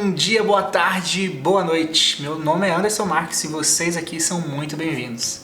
Bom dia, boa tarde, boa noite. Meu nome é Anderson Marques e vocês aqui são muito bem-vindos.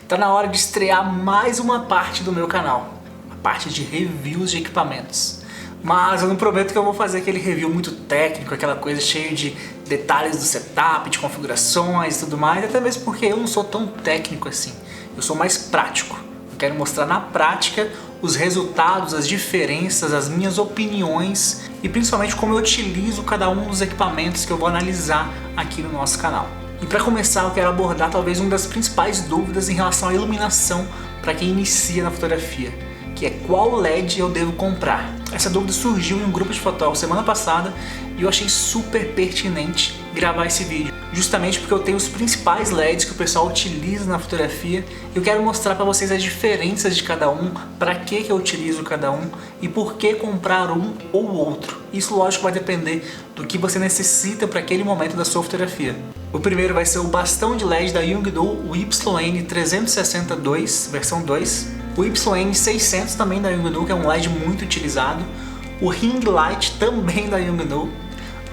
Tá na hora de estrear mais uma parte do meu canal, a parte de reviews de equipamentos. Mas eu não prometo que eu vou fazer aquele review muito técnico, aquela coisa cheia de detalhes do setup, de configurações e tudo mais, até mesmo porque eu não sou tão técnico assim, eu sou mais prático. Eu quero mostrar na prática os resultados, as diferenças, as minhas opiniões e principalmente como eu utilizo cada um dos equipamentos que eu vou analisar aqui no nosso canal. E para começar eu quero abordar talvez uma das principais dúvidas em relação à iluminação para quem inicia na fotografia, que é qual LED eu devo comprar. Essa dúvida surgiu em um grupo de fotógrafos semana passada e eu achei super pertinente gravar esse vídeo, justamente porque eu tenho os principais LEDs que o pessoal utiliza na fotografia e eu quero mostrar para vocês as diferenças de cada um, para que eu utilizo cada um e por que comprar um ou outro. Isso lógico vai depender do que você necessita para aquele momento da sua fotografia. O primeiro vai ser o bastão de LED da Yongnuo, o YN360-2, versão 2. O YN600 também da Yongnuo, que é um LED muito utilizado. O Ring Light também da Yongnuo.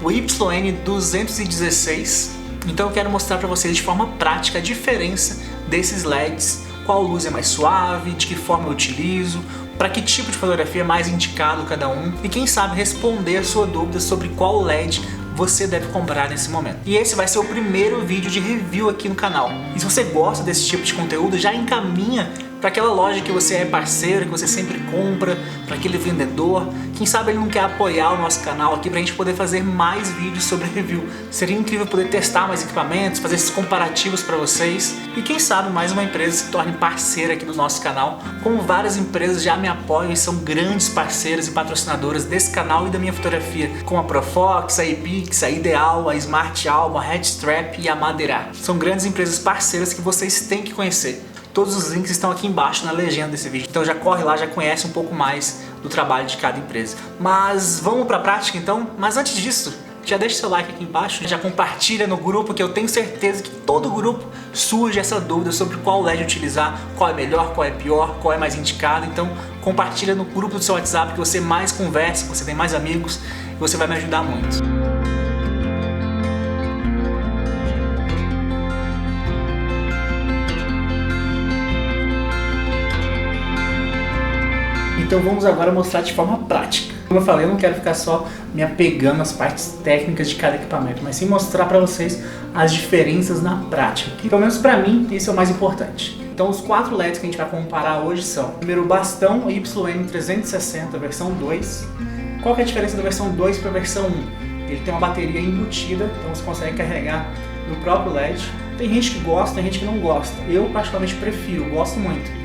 O YN216. Então eu quero mostrar para vocês de forma prática a diferença desses LEDs, qual luz é mais suave, de que forma eu utilizo, para que tipo de fotografia é mais indicado cada um e quem sabe responder a sua dúvida sobre qual LED você deve comprar nesse momento. E esse vai ser o primeiro vídeo de review aqui no canal. E se você gosta desse tipo de conteúdo, já encaminha para aquela loja que você é parceiro, que você sempre compra, para aquele vendedor. Quem sabe ele não quer apoiar o nosso canal aqui para a gente poder fazer mais vídeos sobre review. Seria incrível poder testar mais equipamentos, fazer esses comparativos para vocês. E quem sabe mais uma empresa se torne parceira aqui do nosso canal, como várias empresas já me apoiam e são grandes parceiras e patrocinadoras desse canal e da minha fotografia, como a Profox, a Epix, a Ideal, a Smart Alba, a Headstrap e a Madeira. São grandes empresas parceiras que vocês têm que conhecer. Todos os links estão aqui embaixo na legenda desse vídeo, então já corre lá, já conhece um pouco mais do trabalho de cada empresa. Mas vamos para a prática então? Mas antes disso, já deixa seu like aqui embaixo, já compartilha no grupo, que eu tenho certeza que todo grupo surge essa dúvida sobre qual LED utilizar, qual é melhor, qual é pior, qual é mais indicado. Então compartilha no grupo do seu WhatsApp que você mais conversa, que você tem mais amigos e você vai me ajudar muito. Então vamos agora mostrar de forma prática. Como eu falei, eu não quero ficar só me apegando às partes técnicas de cada equipamento, mas sim mostrar para vocês as diferenças na prática. Que, pelo menos para mim, esse é o mais importante. Então os 4 LEDs que a gente vai comparar hoje são: primeiro, o bastão YN360 versão 2. Qual que é a diferença da versão 2 para a versão 1? Ele tem uma bateria embutida, então você consegue carregar no próprio LED. Tem gente que gosta, tem gente que não gosta. Eu particularmente prefiro, gosto muito.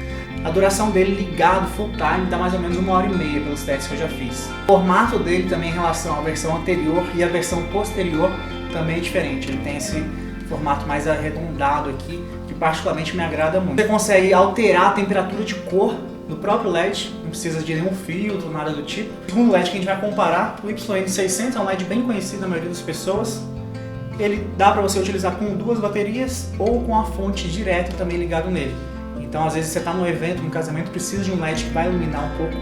A duração dele ligado full time dá mais ou menos 1h30 pelos testes que eu já fiz. O formato dele também em relação à versão anterior e à versão posterior também é diferente. Ele tem esse formato mais arredondado aqui, que particularmente me agrada muito. Você consegue alterar a temperatura de cor do próprio LED, não precisa de nenhum filtro, nada do tipo. O segundo LED que a gente vai comparar, o YN600, é um LED bem conhecido na maioria das pessoas. Ele dá para você utilizar com 2 baterias ou com a fonte direto também ligado nele. Então às vezes você está num evento, num casamento, precisa de um LED que vai iluminar um pouco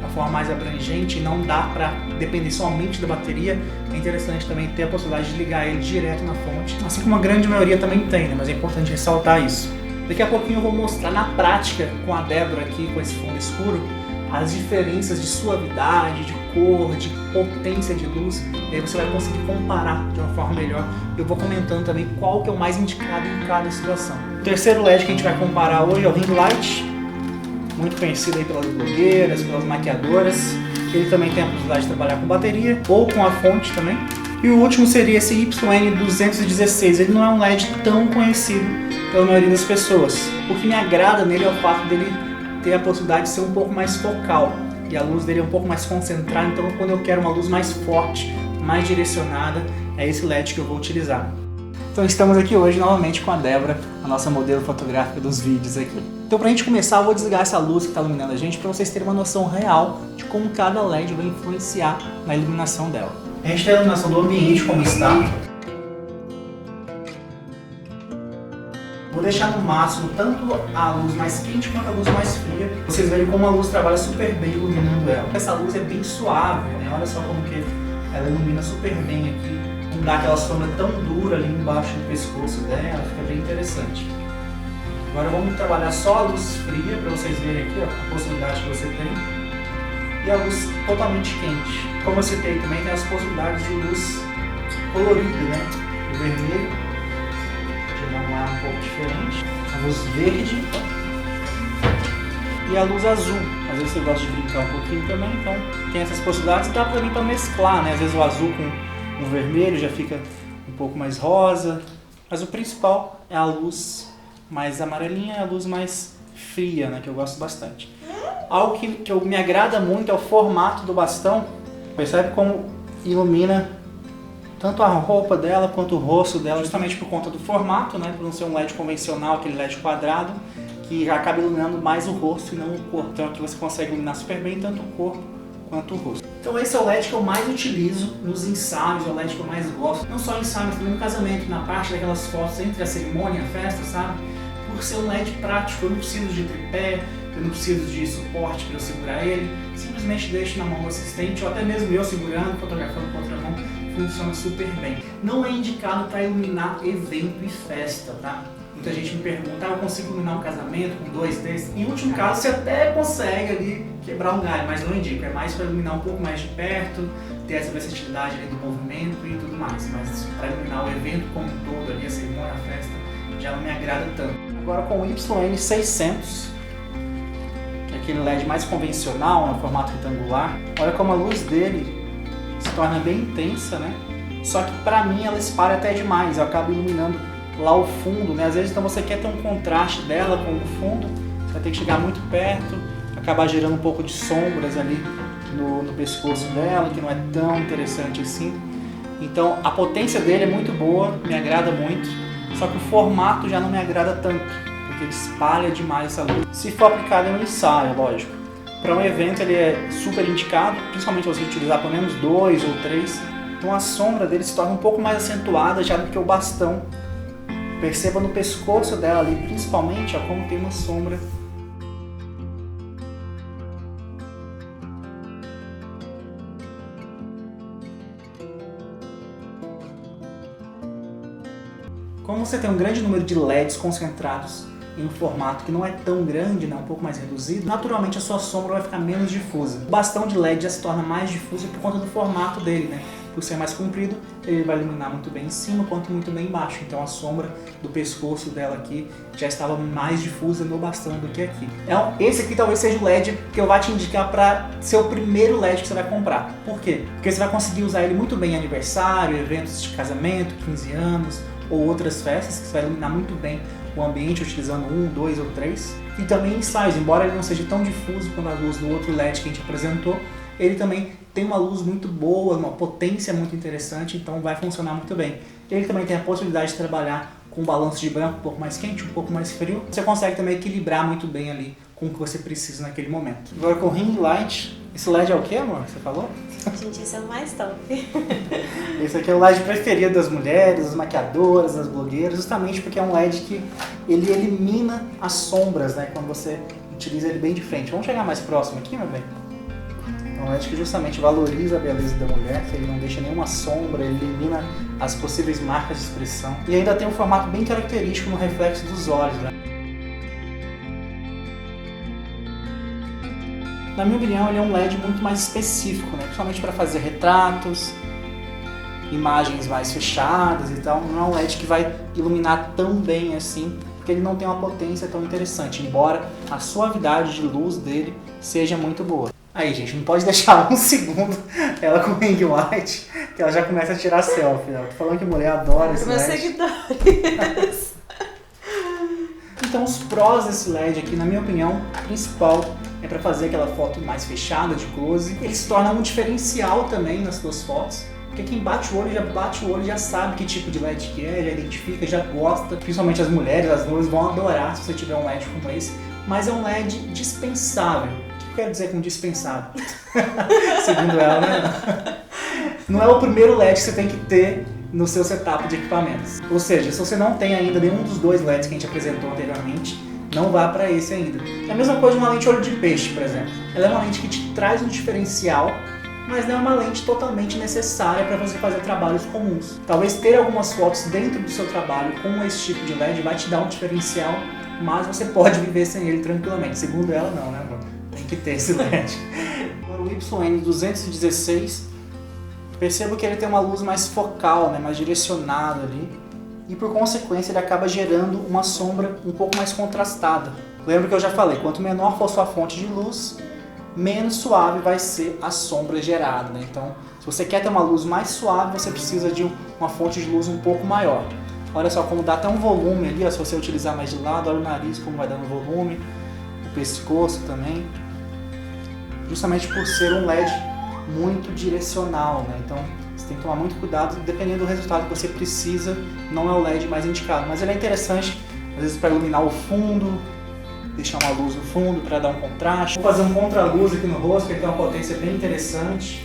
a forma mais abrangente e não dá para depender somente da bateria. É interessante também ter a possibilidade de ligar ele direto na fonte, assim como a grande maioria também tem, né? Mas é importante ressaltar isso. Daqui a pouquinho eu vou mostrar na prática com a Débora aqui, com esse fundo escuro, as diferenças de suavidade, de cor, de potência de luz, e aí você vai conseguir comparar de uma forma melhor. Eu vou comentando também qual que é o mais indicado em cada situação. O terceiro LED que a gente vai comparar hoje é o Ring Light, muito conhecido aí pelas blogueiras, pelas maquiadoras. Ele também tem a possibilidade de trabalhar com bateria ou com a fonte também. E o último seria esse YN216. Ele não é um LED tão conhecido pela maioria das pessoas. O que me agrada nele é o fato dele ter a possibilidade de ser um pouco mais focal e a luz dele é um pouco mais concentrada, então quando eu quero uma luz mais forte, mais direcionada, é esse LED que eu vou utilizar. Então estamos aqui hoje novamente com a Débora, a nossa modelo fotográfica dos vídeos aqui. Então pra gente começar eu vou desligar essa luz que está iluminando a gente para vocês terem uma noção real de como cada LED vai influenciar na iluminação dela. A gente tem a iluminação do ambiente como está. Vou deixar no máximo tanto a luz mais quente quanto a luz mais fria. Vocês verem como a luz trabalha super bem iluminando ela. Essa luz é bem suave, né? Olha só como que ela ilumina super bem aqui. Não dá aquela sombra tão dura ali embaixo do pescoço dela, fica bem interessante. Agora vamos trabalhar só a luz fria para vocês verem aqui, ó, a possibilidade que você tem. E a luz totalmente quente. Como eu citei também, tem as possibilidades de luz colorida, né? O vermelho, de um ar um pouco diferente. A luz verde e a luz azul. Às vezes você gosta de brincar um pouquinho também, então tem essas possibilidades. Dá também para mesclar, né? Às vezes o azul com o vermelho já fica um pouco mais rosa. Mas o principal é a luz mais amarelinha e a luz mais fria, né? Que eu gosto bastante. Algo que me agrada muito é o formato do bastão. Percebe como ilumina tanto a roupa dela quanto o rosto dela, justamente por conta do formato, né? Por não ser um LED convencional, aquele LED quadrado, que já acaba iluminando mais o rosto e não o corpo. Então aqui você consegue iluminar super bem tanto o corpo quanto o rosto. Então esse é o LED que eu mais utilizo nos ensaios, é o LED que eu mais gosto. Não só em ensaios, mas também no casamento, na parte daquelas fotos entre a cerimônia e a festa, sabe? Por ser um LED prático, eu não preciso de tripé, eu não preciso de suporte para eu segurar ele, simplesmente deixo na mão do assistente, ou até mesmo eu segurando, fotografando com outra mão, funciona super bem. Não é indicado para iluminar evento e festa, tá? Muita gente me pergunta, eu consigo iluminar um casamento com 2 desses? Em último caso, você até consegue ali quebrar um galho, mas não indico, é mais para iluminar um pouco mais de perto, ter essa versatilidade ali do movimento e tudo mais, mas para iluminar o evento como um todo, ali, a cerimônia, a festa, já não me agrada tanto. Agora com o YN600, aquele LED mais convencional, no formato retangular, olha como a luz dele se torna bem intensa, né? Só que pra mim ela espalha até demais, eu acabo iluminando lá o fundo, né? Às vezes então você quer ter um contraste dela com o fundo, você vai ter que chegar muito perto, acabar gerando um pouco de sombras ali no pescoço dela, que não é tão interessante assim. Então a potência dele é muito boa, me agrada muito, só que o formato já não me agrada tanto, porque ele espalha demais essa luz. Se for aplicado em um ensaio, lógico. Para um evento ele é super indicado, principalmente se você utilizar pelo menos 2 ou 3. Então a sombra dele se torna um pouco mais acentuada já do que o bastão. Perceba no pescoço dela ali, principalmente, ó, como tem uma sombra. Como você tem um grande número de LEDs concentrados em um formato que não é tão grande, né, um pouco mais reduzido, naturalmente a sua sombra vai ficar menos difusa. O bastão de LED já se torna mais difuso por conta do formato dele, né? Por ser mais comprido, ele vai iluminar muito bem em cima quanto muito bem embaixo. Então a sombra do pescoço dela aqui já estava mais difusa no bastão do que aqui. Então esse aqui talvez seja o LED que eu vou te indicar para ser o primeiro LED que você vai comprar. Por quê? Porque você vai conseguir usar ele muito bem em aniversário, eventos de casamento, 15 anos ou outras festas, que você vai iluminar muito bem o ambiente utilizando 1, 2 ou 3. E também em ensaios, embora ele não seja tão difuso quanto a luz do outro LED que a gente apresentou, ele também tem uma luz muito boa, uma potência muito interessante, então vai funcionar muito bem. Ele também tem a possibilidade de trabalhar com um balanço de branco um pouco mais quente, um pouco mais frio. Você consegue também equilibrar muito bem ali com o que você precisa naquele momento. Agora com o ring light, esse LED é o que, amor? Você falou? Gente, esse é o mais top. Esse aqui é o LED preferido das mulheres, das maquiadoras, das blogueiras, justamente porque é um LED que ele elimina as sombras, né? Quando você utiliza ele bem de frente. Vamos chegar mais próximo aqui, meu bem? É um LED que justamente valoriza a beleza da mulher, que ele não deixa nenhuma sombra, ele elimina as possíveis marcas de expressão. E ainda tem um formato bem característico no reflexo dos olhos, né? Na minha opinião, ele é um LED muito mais específico, né? Principalmente para fazer retratos, imagens mais fechadas e tal. Não é um LED que vai iluminar tão bem assim, porque ele não tem uma potência tão interessante, embora a suavidade de luz dele seja muito boa. Aí, gente, não pode deixar um segundo ela com o ring light, que ela já começa a tirar selfie. Né? Eu tô falando que mulher adora esse Meus LED. seguidores. Então, os prós desse LED aqui, na minha opinião, principal é para fazer aquela foto mais fechada, de close. Ele se torna um diferencial também nas suas fotos, porque quem bate o olho já sabe que tipo de LED que é, já identifica, já gosta. Principalmente as mulheres, as noivas vão adorar se você tiver um LED como esse, mas é um LED dispensável. O que eu quero dizer com dispensável? Segundo ela, né? Não é o primeiro LED que você tem que ter no seu setup de equipamentos. Ou seja, se você não tem ainda nenhum dos 2 LEDs que a gente apresentou anteriormente, não vá para esse ainda. É a mesma coisa de uma lente olho de peixe, por exemplo. Ela é uma lente que te traz um diferencial mas não é uma lente totalmente necessária para você fazer trabalhos comuns. Talvez ter algumas fotos dentro do seu trabalho com esse tipo de LED vai te dar um diferencial, mas você pode viver sem ele tranquilamente. Segundo ela, não, né, amor? Tem que ter esse LED. Agora o YN216, percebo que ele tem uma luz mais focal, né, mais direcionada ali, e por consequência ele acaba gerando uma sombra um pouco mais contrastada. Lembra que eu já falei, quanto menor for sua fonte de luz, menos suave vai ser a sombra gerada, né? Então, se você quer ter uma luz mais suave, você precisa de uma fonte de luz um pouco maior. Olha só como dá até um volume ali, ó, se você utilizar mais de lado, olha o nariz como vai dando volume, o pescoço também. Justamente por ser um LED muito direcional, né? Então, você tem que tomar muito cuidado, dependendo do resultado que você precisa, não é o LED mais indicado. Mas ele é interessante, às vezes para iluminar o fundo, deixar uma luz no fundo para dar um contraste. Vou fazer um contra-luz aqui no rosto, que tem uma potência bem interessante.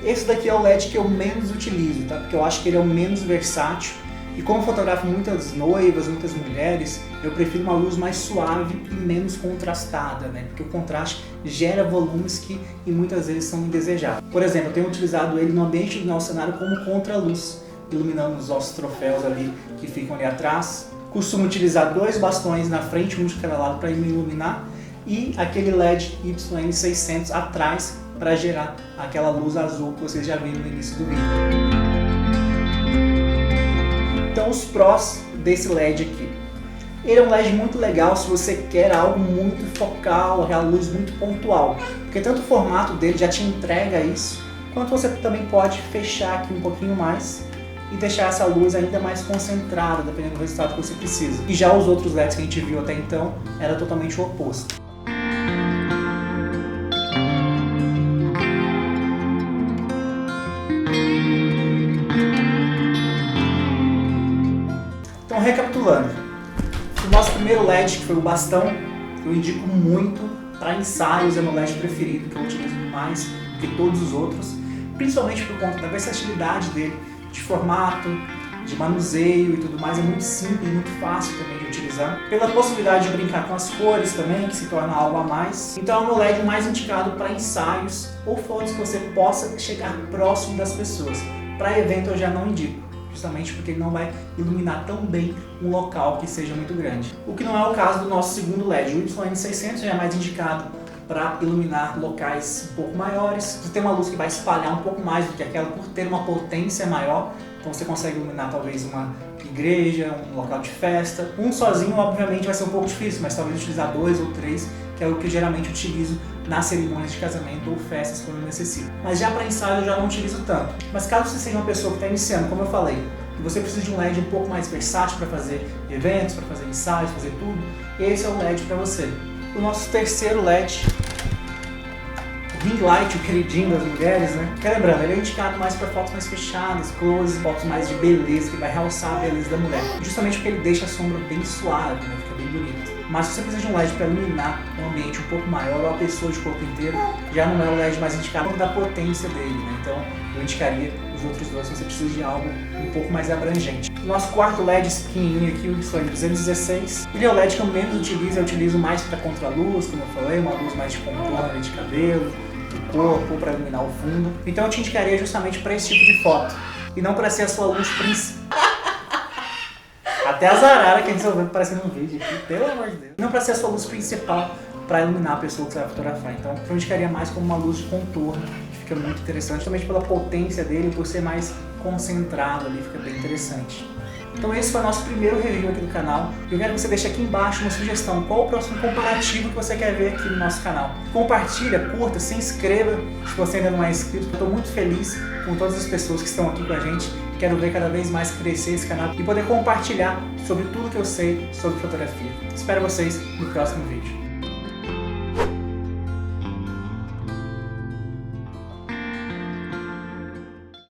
Esse daqui é o LED que eu menos utilizo, tá? Porque eu acho que ele é o menos versátil. E como eu fotografo muitas noivas, muitas mulheres, eu prefiro uma luz mais suave e menos contrastada, né? Porque o contraste gera volumes que muitas vezes são indesejáveis. Por exemplo, eu tenho utilizado ele no ambiente do nosso cenário como contra-luz, iluminando os nossos troféus ali que ficam ali atrás. Costumo utilizar 2 bastões na frente, um de cada lado para me iluminar, e aquele LED YN600 atrás para gerar aquela luz azul que vocês já viram no início do vídeo. Então os prós desse LED aqui. Ele é um LED muito legal se você quer algo muito focal, aquela luz muito pontual, porque tanto o formato dele já te entrega isso, quanto você também pode fechar aqui um pouquinho mais e deixar essa luz ainda mais concentrada, dependendo do resultado que você precisa. E já os outros LEDs que a gente viu até então, era totalmente o oposto. Então, recapitulando, o nosso primeiro LED, que foi o bastão, eu indico muito para ensaios, é o meu LED preferido, que eu utilizo mais do que todos os outros, principalmente por conta da versatilidade dele, de formato, de manuseio e tudo mais, é muito simples e muito fácil também de utilizar. Pela possibilidade de brincar com as cores também, que se torna algo a mais. Então é o meu LED mais indicado para ensaios ou fotos que você possa chegar próximo das pessoas. Para evento eu já não indico, justamente porque ele não vai iluminar tão bem um local que seja muito grande. O que não é o caso do nosso segundo LED, o YN600 já é mais indicado para iluminar locais um pouco maiores. Você tem uma luz que vai espalhar um pouco mais do que aquela por ter uma potência maior, então você consegue iluminar talvez uma igreja, um local de festa. Um sozinho obviamente vai ser um pouco difícil, mas talvez utilizar 2 ou 3, que é o que eu geralmente utilizo nas cerimônias de casamento ou festas quando necessito. Mas já para ensaio eu já não utilizo tanto. Mas caso você seja uma pessoa que está iniciando, como eu falei, e você precisa de um LED um pouco mais versátil para fazer eventos, para fazer ensaios, fazer tudo, esse é o LED para você. O nosso terceiro LED, o Ring Light, o queridinho das mulheres, né? Porque lembrando, ele é indicado mais para fotos mais fechadas, close, fotos mais de beleza, que vai realçar a beleza da mulher. Justamente porque ele deixa a sombra bem suave, né? Fica bem bonito. Mas se você precisa de um LED para iluminar um ambiente um pouco maior ou a pessoa de corpo inteiro, já não é o LED mais indicado por conta da potência dele, né? Então eu indicaria os outros dois se você precisa de algo um pouco mais abrangente. O nosso quarto LED pequenininho aqui, o YN216, ele é o LED que eu menos utilizo, eu utilizo mais para contraluz, como eu falei, uma luz mais de contorno de cabelo, do corpo, para iluminar o fundo. Então eu te indicaria justamente para esse tipo de foto, e não para ser a sua luz principal. Até as araras que a gente resolveu aparecendo no vídeo aqui, pelo amor de Deus. Não para ser a sua luz principal para iluminar a pessoa que você vai fotografar. Então eu indicaria mais como uma luz de contorno, que fica muito interessante, justamente pela potência dele, por ser mais concentrado ali, fica bem interessante. Então esse foi o nosso primeiro review aqui do canal. Eu quero que você deixe aqui embaixo uma sugestão, qual o próximo comparativo que você quer ver aqui no nosso canal. Compartilha, curta, se inscreva se você ainda não é inscrito. Eu estou muito feliz com todas as pessoas que estão aqui com a gente. Quero ver cada vez mais crescer esse canal e poder compartilhar sobre tudo que eu sei sobre fotografia. Espero vocês no próximo vídeo.